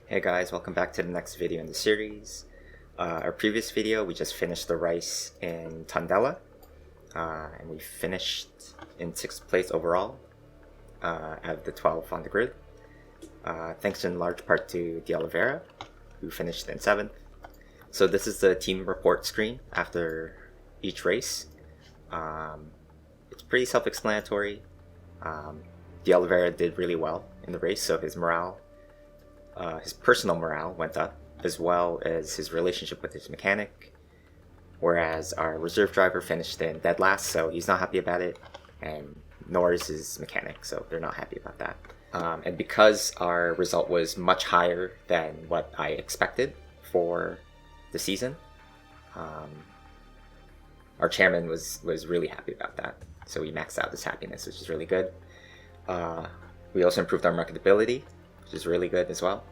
Hey guys, welcome back to the next video in the series. Our previous video, we just finished the race in Tondela, and we finished in 6th place overall out of the 12 on the grid. Thanks in large part to De Oliveira, who finished in 7th. So this is the team report screen after each race. It's pretty self-explanatory. De Oliveira did really well in the race, so his personal morale went up, as well as his relationship with his mechanic, whereas our reserve driver finished in dead last, so he's not happy about it, and nor is his mechanic, so they're not happy about that. And because our result was much higher than what I expected for the season, our chairman was really happy about that, so we maxed out his happiness, which is really good. We also improved our marketability, which is really good as well.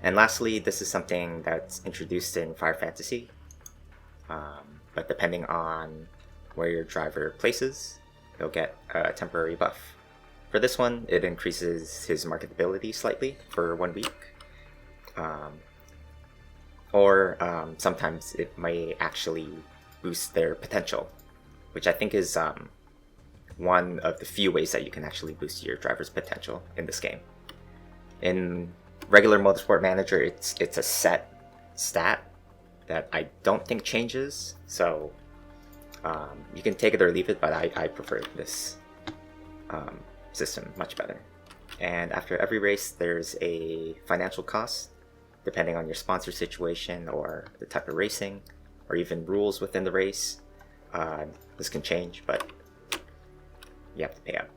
And lastly, this is something that's introduced in Fire Fantasy, but depending on where your driver places, you'll get a temporary buff. For this one, it increases his marketability slightly for 1 week, or sometimes it may actually boost their potential, which I think is one of the few ways that you can actually boost your driver's potential in this game. In regular Motorsport Manager, it's a set stat that I don't think changes, so you can take it or leave it, but I prefer this system much better. And after every race, there's a financial cost, depending on your sponsor situation or the type of racing, or even rules within the race. This can change, but you have to pay up.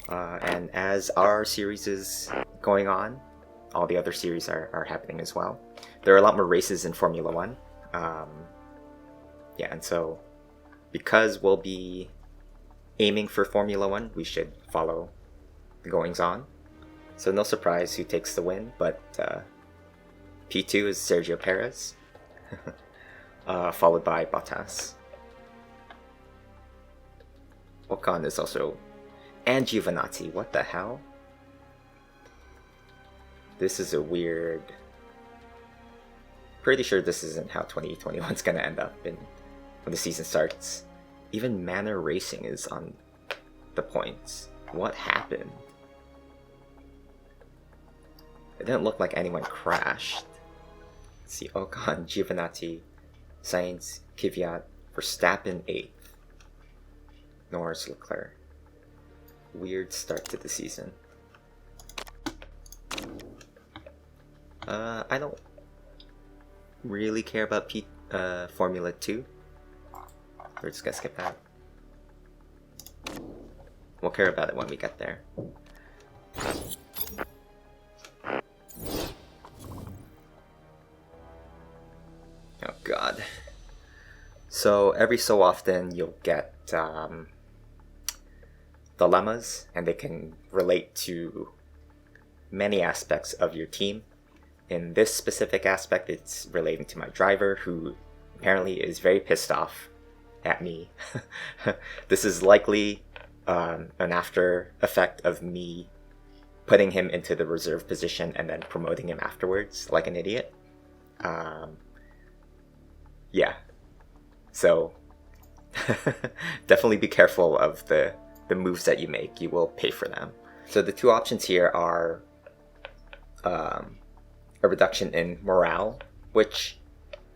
And as our series is going on, all the other series are happening as well. There are a lot more races in Formula 1. And so because we'll be aiming for Formula 1, we should follow the goings on. So no surprise who takes the win, but P2 is Sergio Perez, followed by Bottas. Ocon is also... and Giovinazzi, what the hell? This is a weird... Pretty sure this isn't how 2021 is gonna end up when the season starts. Even Manor Racing is on the points. What happened? It didn't look like anyone crashed. Let's see, Ocon, Giovinazzi, Sainz, Kvyat, Verstappen 8th. Norris, Leclerc. Weird start to the season. I don't really care about Formula 2. We're just gonna skip that. We'll care about it when we get there. Oh god. So every so often you'll get dilemmas, and they can relate to many aspects of your team. In this specific aspect, it's relating to my driver, who apparently is very pissed off at me. This is likely an after effect of me putting him into the reserve position and then promoting him afterwards like an idiot. So definitely be careful of the moves that you make. You will pay for them. So the two options here are a reduction in morale, which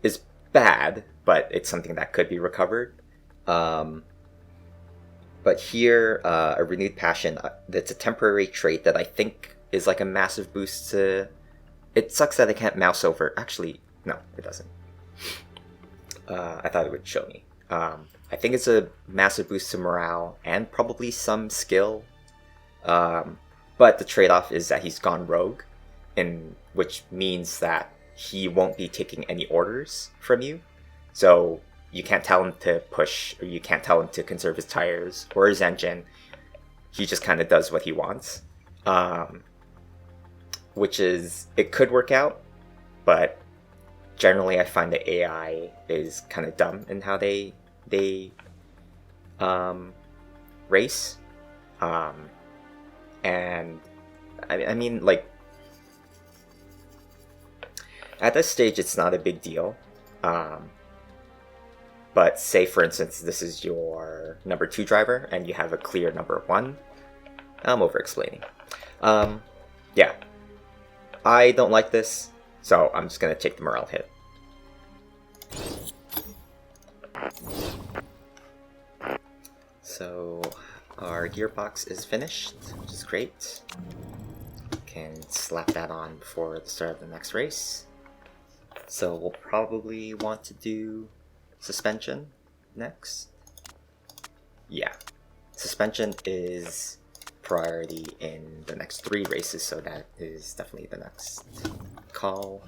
is bad, but it's something that could be recovered. But here, a renewed passion, that's a temporary trait that I think is like a massive boost to... It sucks that I can't mouse over. Actually, no, it doesn't. I thought it would show me. I think it's a massive boost to morale and probably some skill. But the trade-off is that he's gone rogue, which means that he won't be taking any orders from you. So you can't tell him to push, or you can't tell him to conserve his tires or his engine. He just kind of does what he wants. It could work out, but generally I find the AI is kind of dumb in how they race. And I mean, like, At this stage, it's not a big deal. But say, for instance, this is your number 2 driver, and you have a clear number 1. I'm over-explaining. Yeah. I don't like this, so I'm just going to take the morale hit. So, our gearbox is finished, which is great. Can slap that on before the start of the next race. So we'll probably want to do suspension next. Yeah, suspension is priority in the next 3 races, so that is definitely the next call.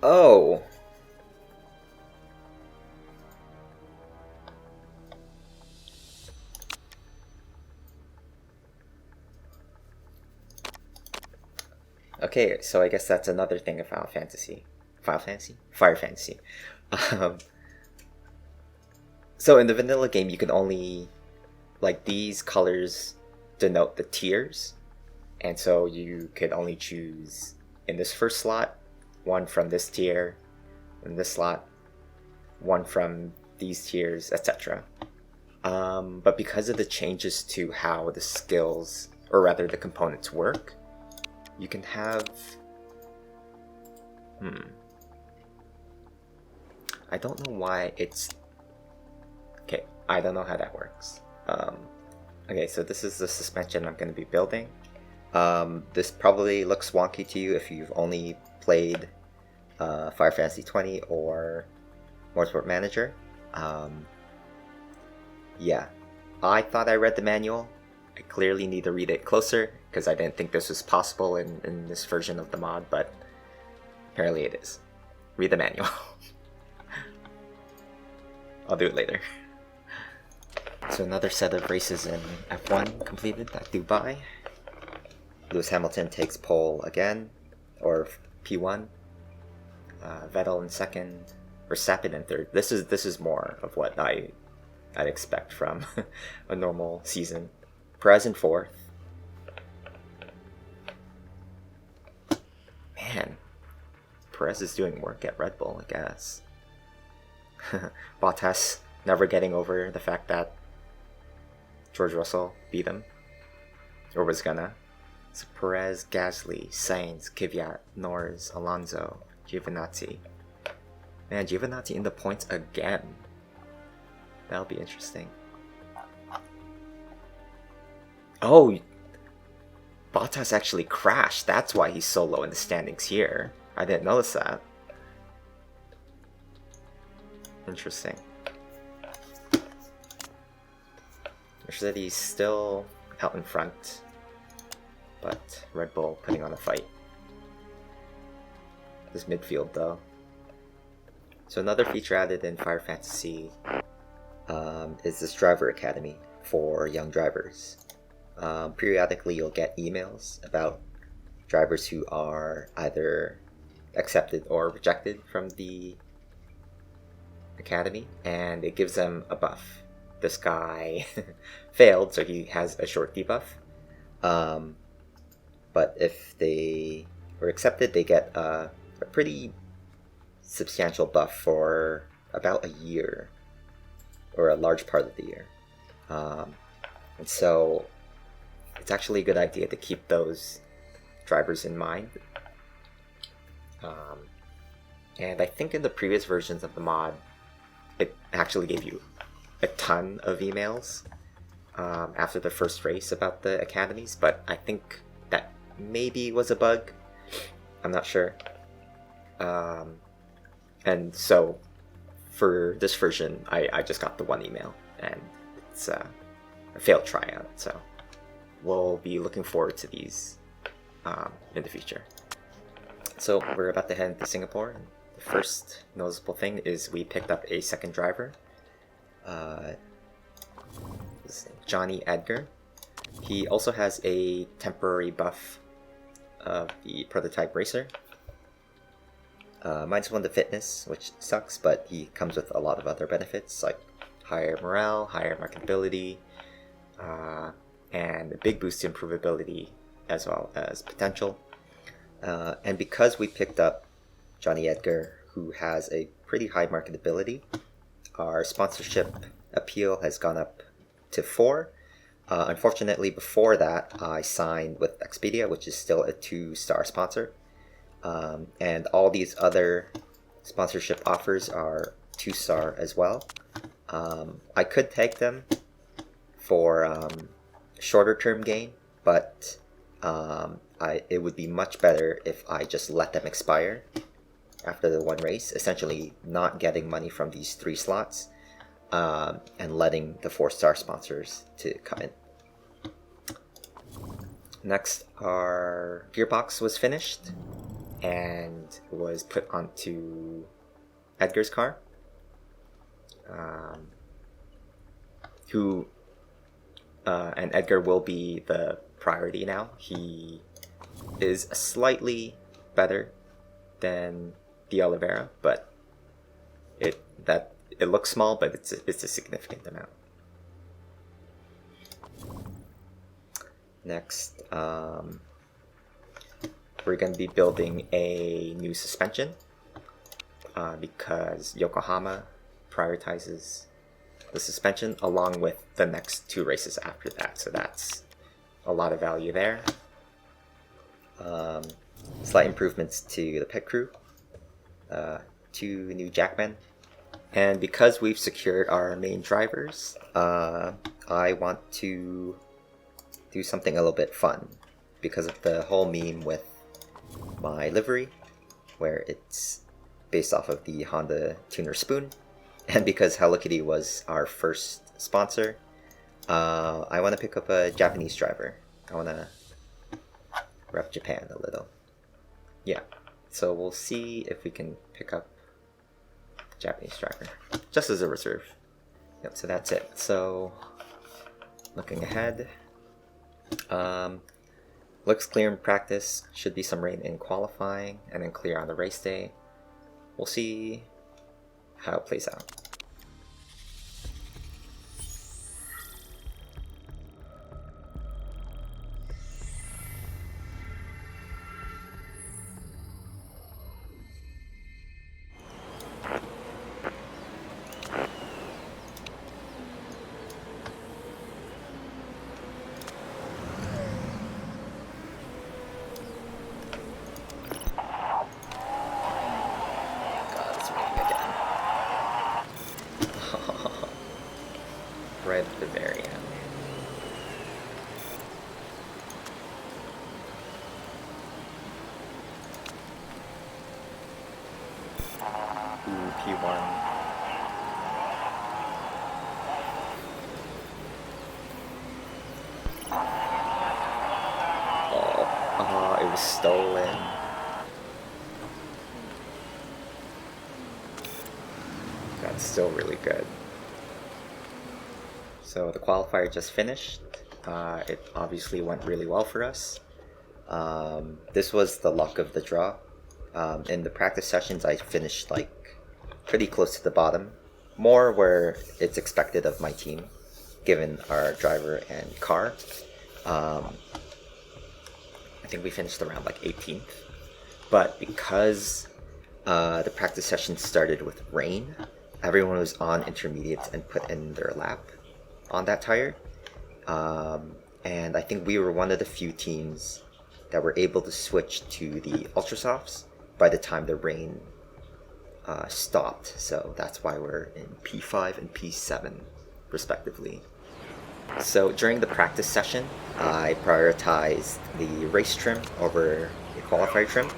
Oh. Okay, so I guess that's another thing of Final Fantasy. Final Fantasy? Fire Fantasy. So in the vanilla game, you can only, like, these colors denote the tiers, and so you could only choose in this first slot, 1 from this tier, in this slot, 1 from these tiers, etc. But because of the changes to how the skills, or rather the components work, you can have... I don't know why it's... Okay, I don't know how that works. Okay, so this is the suspension I'm going to be building. This probably looks wonky to you if you've only played Fire Fantasy 20 or Motorsport Manager. Yeah, I thought I read the manual. I clearly need to read it closer because I didn't think this was possible in this version of the mod, but apparently it is. Read the manual. I'll do it later. So another set of races in F1 completed at Dubai. Lewis Hamilton takes pole again, or P1. Vettel in second, Verstappen in third. This is more of what I'd expect from a normal season. Perez in fourth. Man, Perez is doing work at Red Bull, I guess. Bottas never getting over the fact that George Russell beat him, or was gonna. So Perez, Gasly, Sainz, Kvyat, Norris, Alonso, Giovinazzi. Man, Giovinazzi in the points again. That'll be interesting. Oh, Bottas actually crashed. That's why he's so low in the standings here. I didn't notice that. Interesting. Mercedes still out in front, but Red Bull putting on a fight. This midfield though. So another feature added in Fire Fantasy is this driver academy for young drivers. Periodically you'll get emails about drivers who are either accepted or rejected from the academy, and it gives them a buff. This guy failed, so he has a short debuff. But if they were accepted, they get a pretty substantial buff for about a year, or a large part of the year. And so it's actually a good idea to keep those drivers in mind. And I think in the previous versions of the mod, it actually gave you a ton of emails after the first race about the academies, but I think that maybe was a bug. I'm not sure. And so for this version, I just got the one email, and it's a failed tryout, so we'll be looking forward to these in the future. So we're about to head into Singapore. The first noticeable thing is we picked up a second driver. Johnny Edgar. He also has a temporary buff of the prototype racer. -1 to fitness, which sucks, but he comes with a lot of other benefits like higher morale, higher marketability, and a big boost to improvability as well as potential. And because we picked up Johnny Edgar, who has a pretty high marketability, our sponsorship appeal has gone up to 4. Unfortunately, before that, I signed with Expedia, which is still a 2-star sponsor. And all these other sponsorship offers are 2-star as well. I could take them for shorter term gain, but it would be much better if I just let them expire after the one race, essentially not getting money from these 3 slots, and letting the 4-star sponsors to come in. Next, our gearbox was finished and was put onto Edgar's car, and Edgar will be the priority now. He is slightly better than the Oliveira, but it looks small, but it's a significant amount. Next, we're going to be building a new suspension because Yokohama prioritizes the suspension along with the next 2 races after that, so that's a lot of value there. Slight improvements to the pit crew, 2 new jackmen, and because we've secured our main drivers, I want to do something a little bit fun because of the whole meme with my livery, where it's based off of the Honda Tuner Spoon, and because Hello Kitty was our first sponsor, I want to pick up a Japanese driver. I want to rep Japan a little. Yeah, so we'll see if we can pick up a Japanese driver just as a reserve. Yep, so that's it. So looking ahead, looks clear in practice, should be some rain in qualifying, and then clear on the race day. We'll see how it plays out. Red Bavaria. Ooh, P1. Oh, it was stolen. That's still really good. So the qualifier just finished. It obviously went really well for us. This was the luck of the draw. In the practice sessions, I finished like pretty close to the bottom, more where it's expected of my team, given our driver and car. I think we finished around like 18th, but because the practice session started with rain, everyone was on intermediates and put in their lap on that tire, and I think we were one of the few teams that were able to switch to the Ultra Softs by the time the rain stopped. So that's why we're in P5 and P7 respectively. So during the practice session, I prioritized the race trim over the qualifier trim,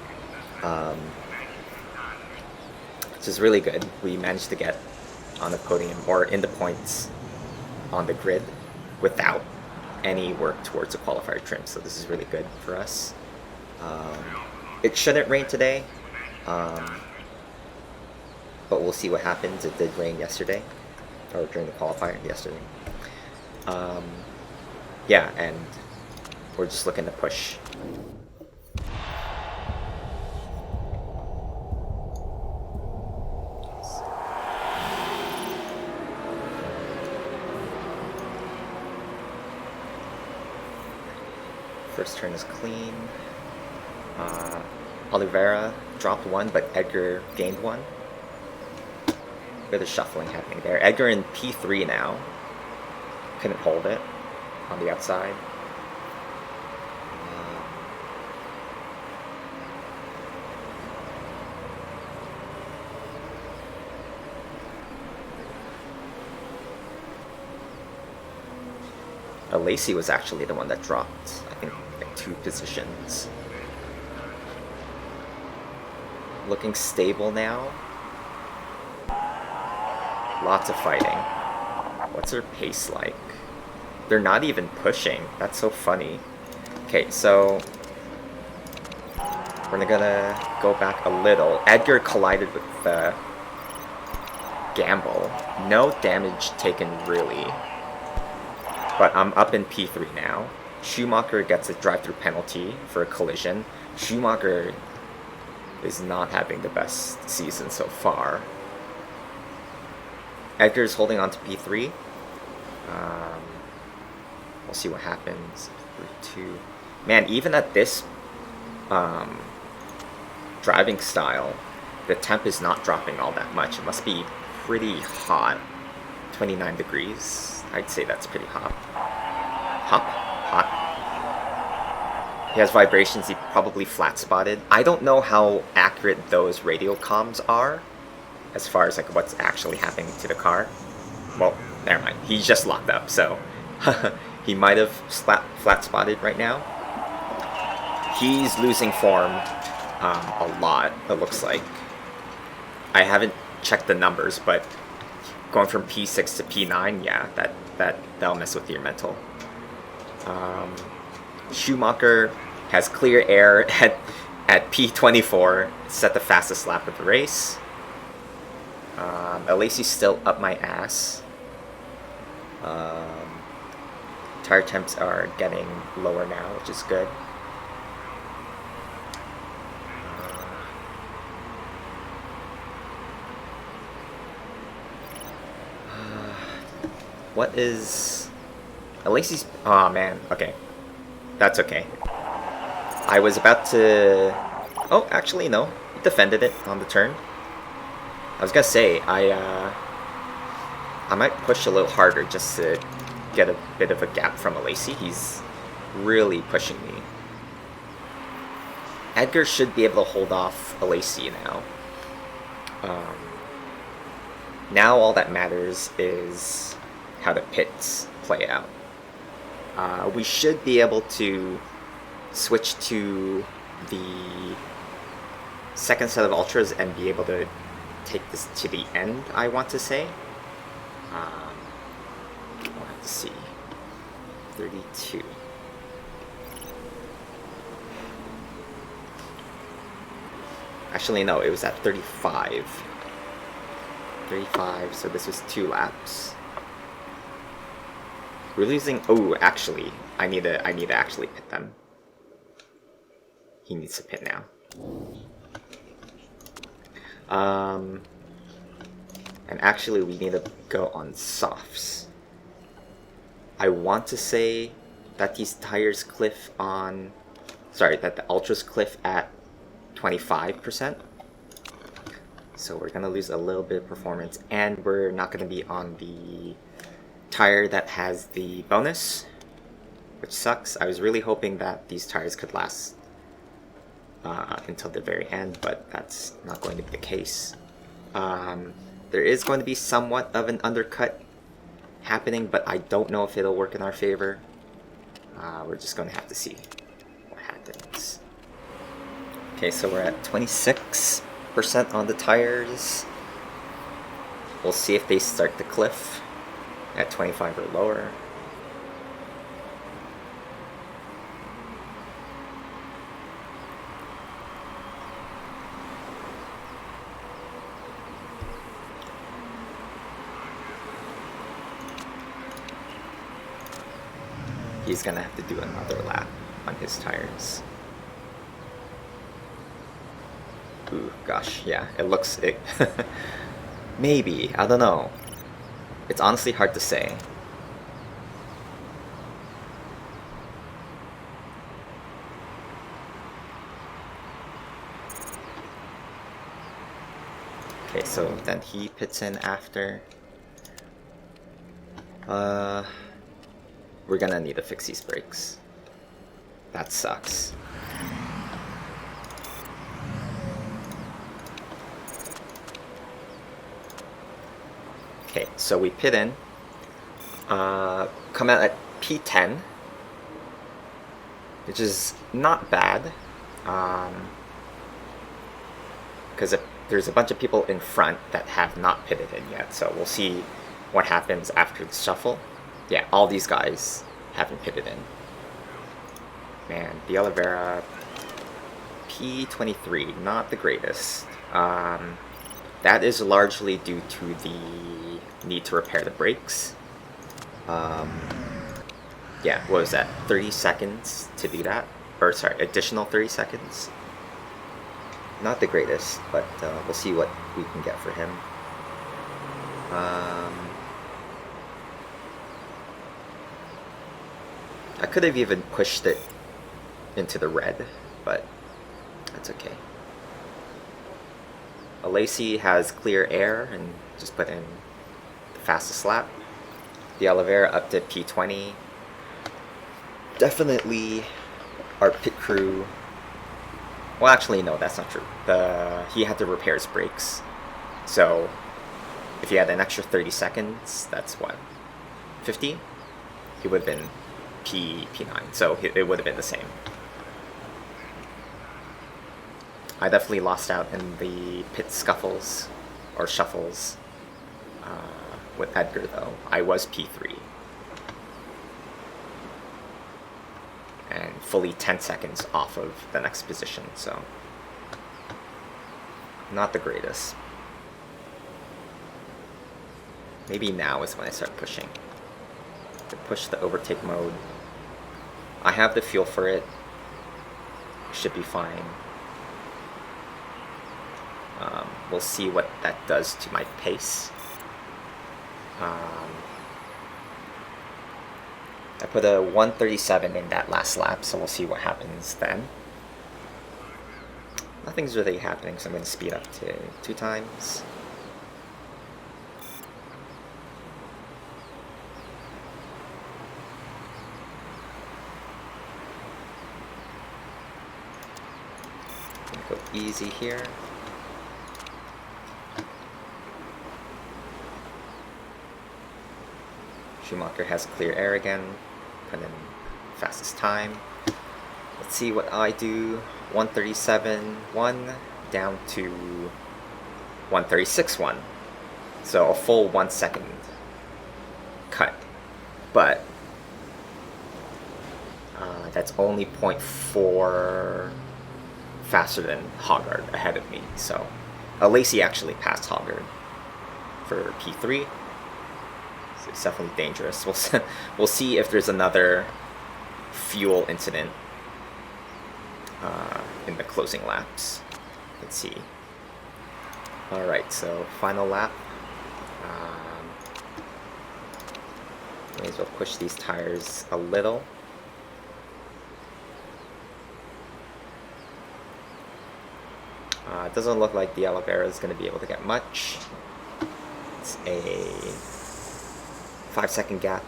which is really good. We managed to get on the podium or in the points on the grid without any work towards the qualifier trim, so this is really good for us. It shouldn't rain today, but we'll see what happens. It did rain yesterday, or during the qualifier yesterday. Yeah, and we're just looking to push. First turn is clean. Oliveira dropped one, but Edgar gained one. Bit of shuffling happening there. Edgar in P3 now. Couldn't hold it on the outside. Lacey was actually the one that dropped, I think, like 2 positions. Looking stable now. Lots of fighting. What's her pace like? They're not even pushing. That's so funny. Okay, so we're gonna go back a little. Edgar collided with the Gamble. No damage taken really. But I'm up in P3 now. Schumacher gets a drive-through penalty for a collision. Schumacher is not having the best season so far. Edgar's holding on to P3. We'll see what happens. 3-2. Man, even at this driving style, the temp is not dropping all that much. It must be pretty hot. 29 degrees. I'd say that's pretty hot. Hot. He has vibrations. He probably flat spotted. I don't know how accurate those radio comms are as far as like what's actually happening to the car. Well, never mind. He's just locked up, so he might have flat spotted right now. He's losing form a lot, it looks like. I haven't checked the numbers, but going from P6 to P9, yeah, that'll mess with your mental. Schumacher has clear air at P24, set the fastest lap of the race. Alesi's still up my ass. Tire temps are getting lower now, which is good. What is Alesi's? Oh man, okay, that's okay. I was about to. Oh, actually no, he defended it on the turn. I was gonna say I might push a little harder just to get a bit of a gap from Alesi. He's really pushing me. Edgar should be able to hold off Alesi now. Now all that matters is how the pits play out. We should be able to switch to the second set of ultras and be able to take this to the end, I want to say. We'll have to see. 32. Actually, no, it was at 35. 35, so this was 2 laps. We're losing. Oh, actually, I need to actually pit them. He needs to pit now. And actually, we need to go on softs. I want to say that these tires cliff on. Sorry, that the ultras cliff at 25%. So we're gonna lose a little bit of performance, and we're not gonna be on the tire that has the bonus, which sucks. I was really hoping that these tires could last until the very end, but that's not going to be the case. There is going to be somewhat of an undercut happening, but I don't know if it'll work in our favor. We're just going to have to see what happens. Okay, so we're at 26% on the tires. We'll see if they start the cliff at 25 or lower. he's gonna have to do another lap on his tires. Ooh, gosh, yeah, it looks... Maybe, I don't know. It's honestly hard to say. Okay, so then he pits in after. We're gonna need to fix these brakes. That sucks. Okay, so we pit in. Come out at P10, which is not bad. Because there's a bunch of people in front that have not pitted in yet, so we'll see what happens after the shuffle. Yeah, all these guys haven't pitted in. Man, the Oliveira P23, not the greatest. That is largely due to the need to repair the brakes. Yeah, what was that? 30 seconds to do that? Or sorry, additional 30 seconds? Not the greatest, but we'll see what we can get for him. I could have even pushed it into the red, but that's okay. Alesi has clear air and just put in the fastest lap. The Oliveira up to P20. Definitely our pit crew... Well, actually, no, that's not true. He had to repair his brakes. So, if he had an extra 30 seconds, that's what? 50? He would have been P9, so it would have been the same. I definitely lost out in the pit scuffles, or shuffles, with Edgar, though. I was P3. And fully 10 seconds off of the next position, so not the greatest. Maybe now is when I start pushing. To push the overtake mode. I have the fuel for it. Should be fine. We'll see what that does to my pace. I put a 137 in that last lap, so we'll see what happens then. Nothing's really happening, so I'm going to speed up to 2 times. Go easy here. Schumacher has clear air again. Put in fastest time. Let's see what I do. 137.1 down to 136.1. So a full 1 second cut. But that's only 0.4 faster than Hoggard ahead of me. So Alesi actually passed Hoggard for P3. So it's definitely dangerous. We'll see if there's another fuel incident in the closing laps. Let's see. Alright, so final lap. May as well push these tires a little. It doesn't look like the Oliveira is going to be able to get much. It's a 5-second gap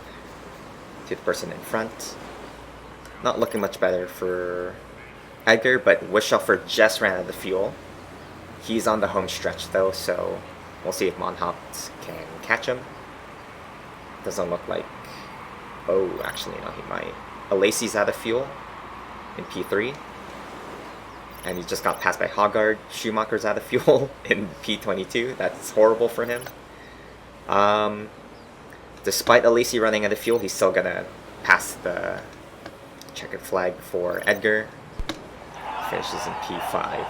to the person in front. Not looking much better for Edgar, but Wishofer just ran out of fuel. He's on the home stretch though, so we'll see if Monhaupt can catch him. Doesn't look like... Oh, actually no, he might. Alesi's out of fuel in P3. And he just got passed by Hoggard. Schumacher's out of fuel in P22. That's horrible for him. Despite Alesi running out of fuel, he's still gonna pass the checkered flag for Edgar. Finishes in P5.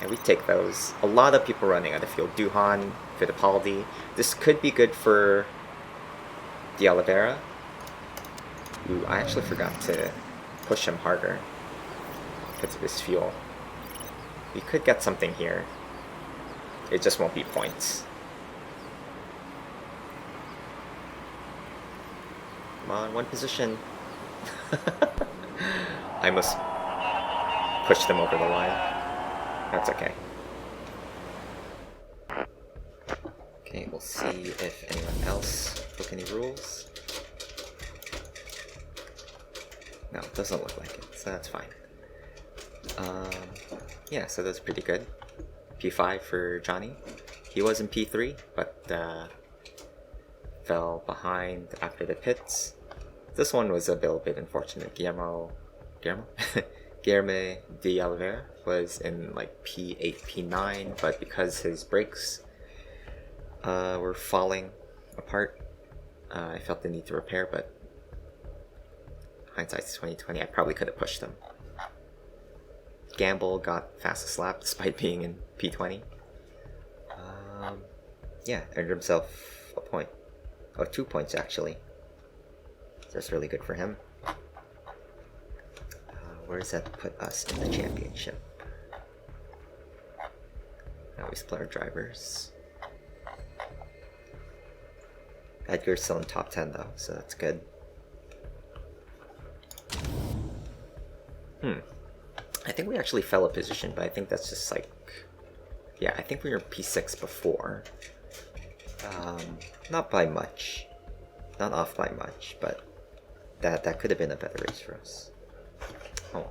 Yeah, we take those. A lot of people running out of fuel. Duhan, Fittipaldi. This could be good for De Oliveira. Ooh, I actually forgot to push him harder because of his fuel. We could get something here. It just won't be points. Come on, one position. I must push them over the line. That's okay. Okay, we'll see if anyone else broke any rules. No, it doesn't look like it, so that's fine. Yeah, so that's pretty good. P5 for Johnny. He was in P3, but fell behind after the pits. This one was a little bit unfortunate. Guillermo de Oliveira was in like P8, P9, but because his brakes were falling apart, I felt the need to repair, but hindsight's 2020, I probably could have pushed them. Gamble got fastest lap despite being in P20. Yeah, earned himself a point. Oh, 2 points actually. That's really good for him. Where does that put us in the championship? Now we split our drivers. Edgar's still in top 10 though, so that's good. I think we actually fell a position, but I think that's just like... Yeah, I think we were P6 before. Not by much. Not off by much, but that could have been a better race for us. Oh,